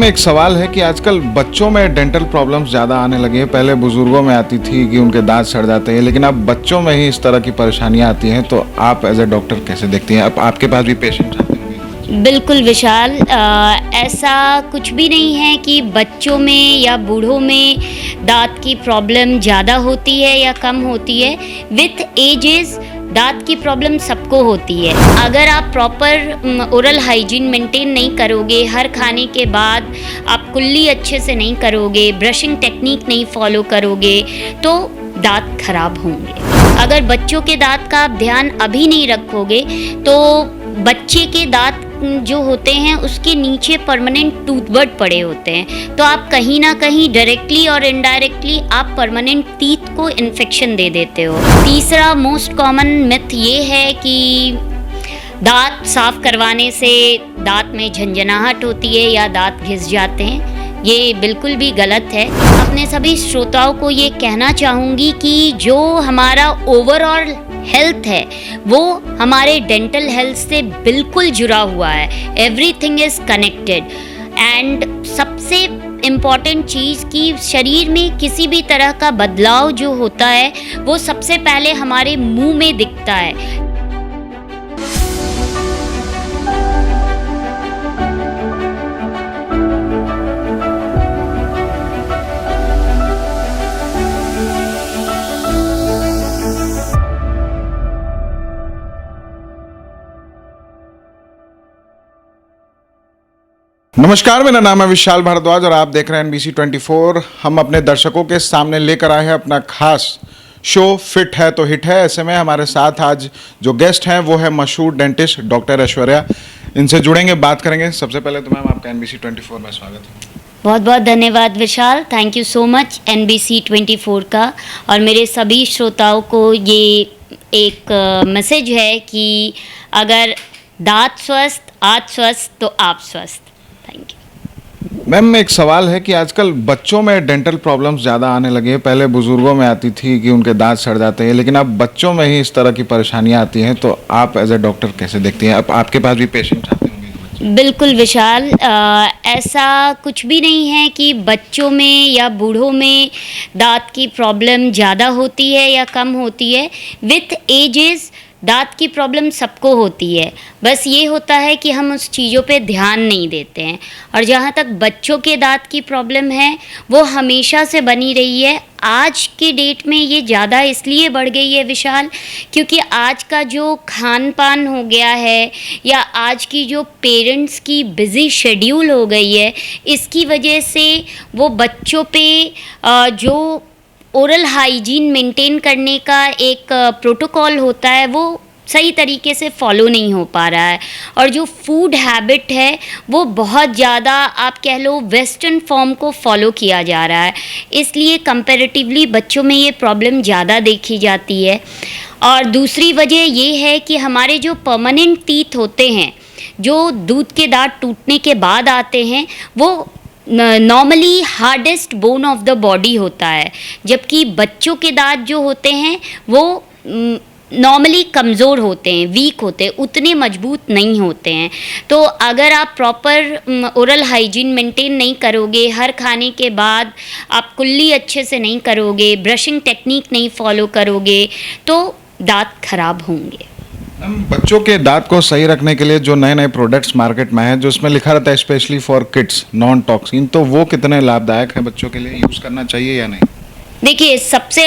एक सवाल है कि आजकल बच्चों में डेंटल प्रॉब्लम्स ज़्यादा आने लगी हैं। पहले बुजुर्गों में आती थी कि उनके दांत सड़ जाते हैं, लेकिन अब बच्चों में ही इस तरह की परेशानियां आती हैं। तो आप एज ए डॉक्टर कैसे देखती हैं? अब आपके पास भी पेशेंट आते होंगे। बिल्कुल विशाल, ऐसा कुछ भी नहीं है कि बच्चों में या बूढ़ों में दांत की प्रॉब्लम ज़्यादा होती है या कम होती है। विथ एजेस दांत की प्रॉब्लम सबको होती है। अगर आप प्रॉपर ओरल हाइजीन मेंटेन नहीं करोगे, हर खाने के बाद आप कुल्ली अच्छे से नहीं करोगे, ब्रशिंग टेक्निक नहीं फॉलो करोगे, तो दांत खराब होंगे। अगर बच्चों के दांत का आप ध्यान अभी नहीं रखोगे तो बच्चे के दांत जो होते हैं उसके नीचे परमानेंट टूथबर्ड पड़े होते हैं, तो आप कहीं ना कहीं डायरेक्टली और इनडायरेक्टली आप परमानेंट टीथ को इन्फेक्शन दे देते हो। तीसरा मोस्ट कॉमन मिथ ये है कि दांत साफ करवाने से दांत में झंझनाहट होती है या दांत घिस जाते हैं। ये बिल्कुल भी गलत है। अपने सभी श्रोताओं को ये कहना चाहूँगी कि जो हमारा ओवरऑल हेल्थ है वो हमारे डेंटल हेल्थ से बिल्कुल जुड़ा हुआ है। Everything is connected. एंड सबसे इम्पॉर्टेंट चीज़ कि शरीर में किसी भी तरह का बदलाव जो होता है वो सबसे पहले हमारे मुंह में दिखता है। नमस्कार, मेरा नाम है विशाल भारद्वाज और आप देख रहे हैं NBC 24। हम अपने दर्शकों के सामने लेकर आए हैं अपना खास शो फिट है तो हिट है। ऐसे में हमारे साथ आज जो गेस्ट हैं वो है मशहूर डेंटिस्ट डॉक्टर ऐश्वर्या। इनसे जुड़ेंगे, बात करेंगे। सबसे पहले तो मैम आपका NBC 24 में स्वागत है। बहुत बहुत धन्यवाद Vishal, thank you so much NBC 24 का। और मेरे सभी श्रोताओं को ये एक मैसेज है कि अगर दांत स्वस्थ, आज स्वस्थ तो आप स्वस्थ। Thank you. मैम एक सवाल है कि आजकल बच्चों में डेंटल प्रॉब्लम्स ज़्यादा आने लगी हैं। पहले बुजुर्गों में आती थी कि उनके दांत सड़ जाते हैं, लेकिन अब बच्चों में ही इस तरह की परेशानियां आती हैं। तो आप एज ए डॉक्टर कैसे देखती हैं? अब आपके पास भी पेशेंट आते होंगे। बिल्कुल विशाल, ऐसा कुछ भी नहीं है कि बच्चों में या बूढ़ों में दांत की प्रॉब्लम ज़्यादा होती है या कम होती है। विथ एजेस दांत की प्रॉब्लम सबको होती है, बस ये होता है कि हम उस चीज़ों पे ध्यान नहीं देते हैं। और जहाँ तक बच्चों के दांत की प्रॉब्लम है वो हमेशा से बनी रही है। आज के डेट में ये ज़्यादा इसलिए बढ़ गई है विशाल, क्योंकि आज का जो खान पान हो गया है या आज की जो पेरेंट्स की बिज़ी शेड्यूल हो गई है, इसकी वजह से वो बच्चों पे जो ओरल हाइजीन मेंटेन करने का एक प्रोटोकॉल होता है वो सही तरीके से फॉलो नहीं हो पा रहा है। और जो फूड हैबिट है वो बहुत ज़्यादा आप कह लो वेस्टर्न फॉर्म को फॉलो किया जा रहा है, इसलिए कंपैरेटिवली बच्चों में ये प्रॉब्लम ज़्यादा देखी जाती है। और दूसरी वजह ये है कि हमारे जो परमानेंट टीथ होते हैं, जो दूध के दांत टूटने के बाद आते हैं, वो normally hardest bone of the body होता है, जबकि बच्चों के दांत जो होते हैं वो नॉर्मली कमज़ोर होते हैं, वीक होते हैं, उतने मजबूत नहीं होते हैं। तो अगर आप प्रॉपर ओरल हाइजीन मेंटेन नहीं करोगे, हर खाने के बाद आप कुल्ली अच्छे से नहीं करोगे, ब्रशिंग टेक्निक नहीं फॉलो करोगे, तो दांत खराब होंगे। बच्चों के दांत को सही रखने के लिए जो नए नए प्रोडक्ट्स मार्केट में हैं, जो इसमें लिखा रहता है specially for kids non toxin, तो वो कितने लाभदायक है बच्चों के लिए? यूज़ करना चाहिए या नहीं? देखिए, सबसे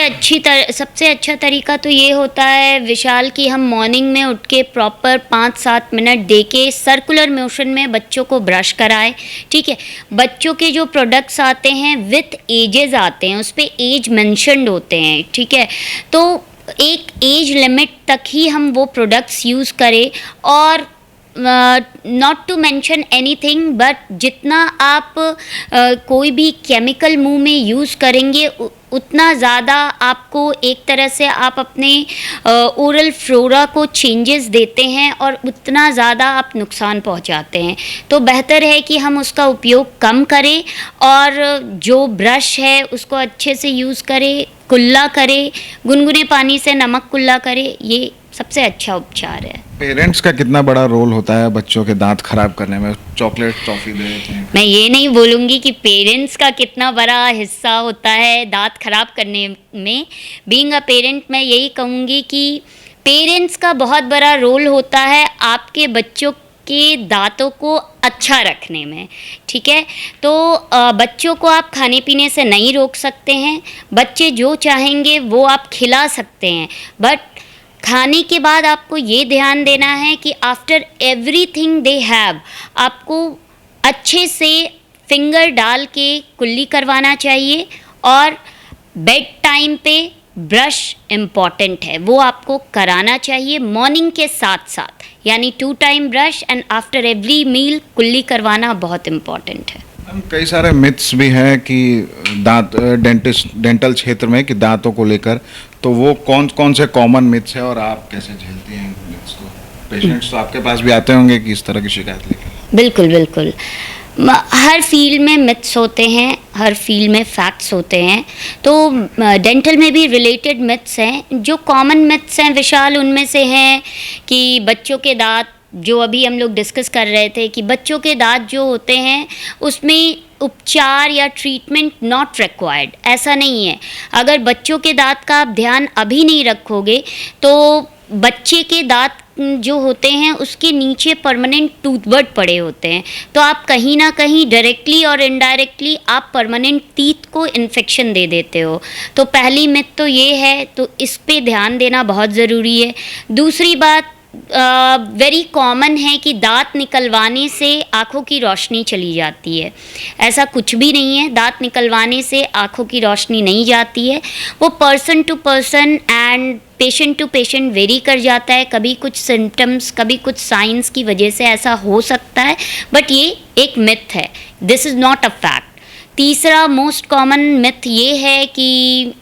अच्छा तरीका तो ये होता है विशाल कि हम मॉर्निंग में उठ के प्रॉपर 5-7 मिनट दे के सर्कुलर मोशन में बच्चों को ब्रश कराएं। ठीक है, बच्चों के जो प्रोडक्ट्स आते हैं विथ एजेस आते हैं, उस पर एज मेंशन्ड होते हैं। ठीक है, तो एक एज लिमिट तक ही हम वो प्रोडक्ट्स यूज़ करें। और not to mention anything, but जितना आप कोई भी केमिकल मुंह में यूज़ करेंगे उतना ज़्यादा आपको एक तरह से आप अपने ओरल फ्लोरा को चेंजेस देते हैं और उतना ज़्यादा आप नुकसान पहुंचाते हैं। तो बेहतर है कि हम उसका उपयोग कम करें और जो ब्रश है उसको अच्छे से यूज़ करें, कुल्ला करें, गुनगुने पानी से नमक कुल्ला करें, ये सबसे अच्छा उपचार है। पेरेंट्स का कितना बड़ा रोल होता है बच्चों के दांत खराब करने में? चॉकलेट टॉफी दे देते हैं। मैं ये नहीं बोलूँगी कि पेरेंट्स का कितना बड़ा हिस्सा होता है दांत खराब करने में। बीइंग अ पेरेंट मैं यही कहूँगी कि पेरेंट्स का बहुत बड़ा रोल होता है आपके बच्चों के दांतों को अच्छा रखने में, ठीक है। तो बच्चों को आप खाने पीने से नहीं रोक सकते हैं, बच्चे जो चाहेंगे वो आप खिला सकते हैं, बट खाने के बाद आपको ये ध्यान देना है कि आफ्टर एवरीथिंग दे हैव आपको अच्छे से फिंगर डाल के कुल्ली करवाना चाहिए, और बेड टाइम पे ब्रश इम्पॉर्टेंट है, वो आपको कराना चाहिए मॉर्निंग के साथ साथ, यानी 2 time brush and after every meal कुल्ली करवाना बहुत इम्पॉर्टेंट है। मैम, कई सारे मिथ्स भी हैं कि दांत डेंटल क्षेत्र में कि दांतों को लेकर, तो वो कौन कौन से कॉमन मिथ्स हैं और आप कैसे झेलती हैं मिथ्स को? पेशेंट्स तो आपके पास भी आते होंगे कि इस तरह की शिकायत लेकर। बिल्कुल बिल्कुल, हर फील्ड में मिथ्स होते हैं, हर फील्ड में फैक्ट्स होते हैं, तो डेंटल में भी रिलेटेड मिथ्स हैं। जो कॉमन मिथ्स हैं विशाल, उनमें से हैं कि बच्चों के दांत, जो अभी हम लोग डिस्कस कर रहे थे कि बच्चों के दांत जो होते हैं उसमें उपचार या ट्रीटमेंट नॉट रिक्वायर्ड, ऐसा नहीं है। अगर बच्चों के दांत का आप ध्यान अभी नहीं रखोगे तो बच्चे के दांत जो होते हैं उसके नीचे परमानेंट टूथबर्ड पड़े होते हैं, तो आप कहीं ना कहीं डायरेक्टली और इनडायरेक्टली आप परमानेंट टीथ को इन्फेक्शन दे देते हो। तो पहली मिथ तो ये है, तो इस पे ध्यान देना बहुत ज़रूरी है। दूसरी बात वेरी कॉमन है कि दांत निकलवाने से आँखों की रोशनी चली जाती है। ऐसा कुछ भी नहीं है, दांत निकलवाने से आँखों की रोशनी नहीं जाती है, वो person to person and patient to patient vary कर जाता है। कभी कुछ सिम्टम्स, कभी कुछ साइंस की वजह से ऐसा हो सकता है, बट ये एक मिथ है, this is not a fact. तीसरा मोस्ट कॉमन मिथ ये है कि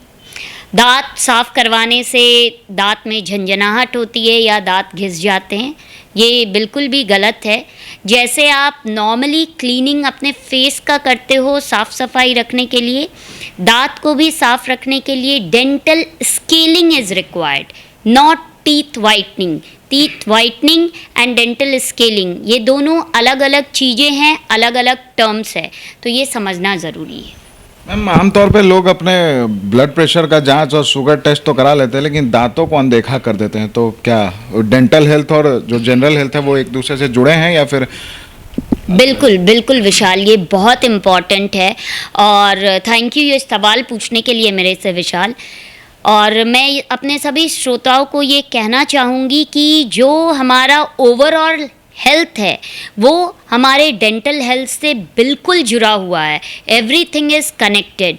दांत साफ़ करवाने से दांत में झंझनाहट होती है या दांत घिस जाते हैं। ये बिल्कुल भी गलत है। जैसे आप नॉर्मली क्लीनिंग अपने फेस का करते हो साफ़ सफाई रखने के लिए, दांत को भी साफ़ रखने के लिए dental scaling is required, not teeth whitening. Teeth whitening and dental scaling ये दोनों अलग अलग चीज़ें हैं, अलग अलग टर्म्स है, तो ये समझना ज़रूरी है। मैम, आमतौर पे लोग अपने ब्लड प्रेशर का जांच और शुगर टेस्ट तो करा लेते हैं, लेकिन दांतों को अनदेखा कर देते हैं, तो क्या डेंटल हेल्थ और जो जनरल हेल्थ है वो एक दूसरे से जुड़े हैं या फिर? बिल्कुल बिल्कुल विशाल, ये बहुत इम्पॉर्टेंट है और थैंक यू ये सवाल पूछने के लिए मेरे से विशाल। और मैं अपने सभी श्रोताओं को ये कहना चाहूँगी कि जो हमारा ओवरऑल हेल्थ है वो हमारे डेंटल हेल्थ से बिल्कुल जुड़ा हुआ है। एवरीथिंग इज़ कनेक्टेड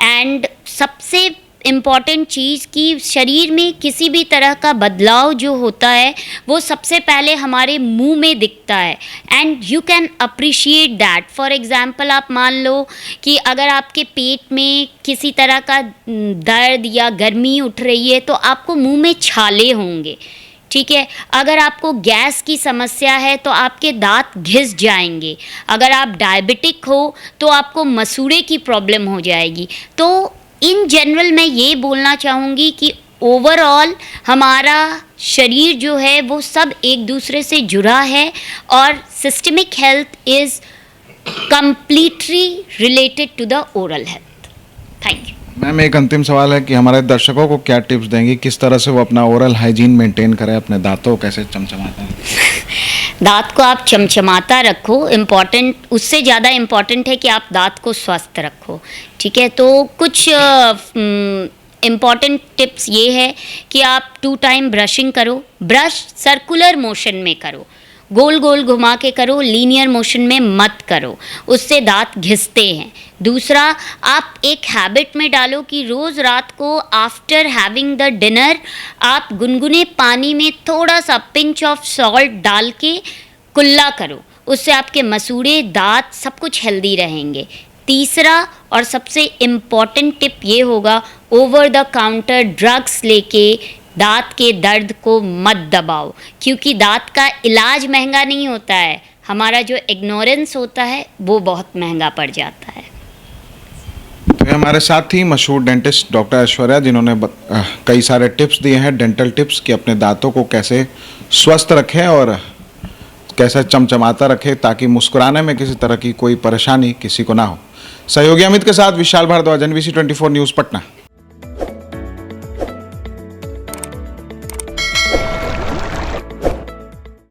एंड सबसे इम्पॉर्टेंट चीज़ कि शरीर में किसी भी तरह का बदलाव जो होता है वो सबसे पहले हमारे मुंह में दिखता है and you can appreciate that. For example आप मान लो कि अगर आपके पेट में किसी तरह का दर्द या गर्मी उठ रही है तो आपको मुंह में छाले होंगे, ठीक है। अगर आपको गैस की समस्या है तो आपके दांत घिस जाएंगे। अगर आप डायबिटिक हो तो आपको मसूड़े की प्रॉब्लम हो जाएगी। तो इन जनरल मैं ये बोलना चाहूँगी कि ओवरऑल हमारा शरीर जो है वो सब एक दूसरे से जुड़ा है और systemic health is completely related to the oral health. Thank you. Ma'am, एक अंतिम सवाल है कि हमारे दर्शकों को क्या टिप्स देंगी, किस तरह से वो अपना ओरल हाइजीन मेंटेन करें, अपने दांतों को कैसे चमचमाता है? दांत को आप चमचमाता रखो, इम्पॉर्टेंट, उससे ज़्यादा इम्पॉर्टेंट है कि आप दांत को स्वस्थ रखो, ठीक है। तो कुछ इम्पॉर्टेंट टिप्स ये है कि आप 2 टाइम ब्रशिंग करो। ब्रश सर्कुलर मोशन में करो, गोल गोल घुमा के करो, लीनियर मोशन में मत करो, उससे दांत घिसते हैं। दूसरा, आप एक हैबिट में डालो कि रोज़ रात को आफ्टर हैविंग द डिनर आप गुनगुने पानी में थोड़ा सा पिंच ऑफ सॉल्ट डाल के कुल्ला करो, उससे आपके मसूड़े, दांत सब कुछ हेल्दी रहेंगे। तीसरा और सबसे इम्पॉर्टेंट टिप ये होगा, ओवर द काउंटर ड्रग्स लेके दांत के दर्द को मत दबाओ, क्योंकि दांत का इलाज महंगा नहीं होता है, हमारा जो इग्नोरेंस होता है वो बहुत महंगा पड़ जाता है। अभी हमारे साथ थी मशहूर डेंटिस्ट डॉक्टर ऐश्वर्या, जिन्होंने कई सारे टिप्स दिए हैं, डेंटल टिप्स, कि अपने दांतों को कैसे स्वस्थ रखें और कैसे चमचमाता रखें ताकि मुस्कुराने में किसी तरह की कोई परेशानी किसी को ना हो। सहयोगी अमित के साथ विशाल भारद्वाज, NBC 24 न्यूज़, पटना।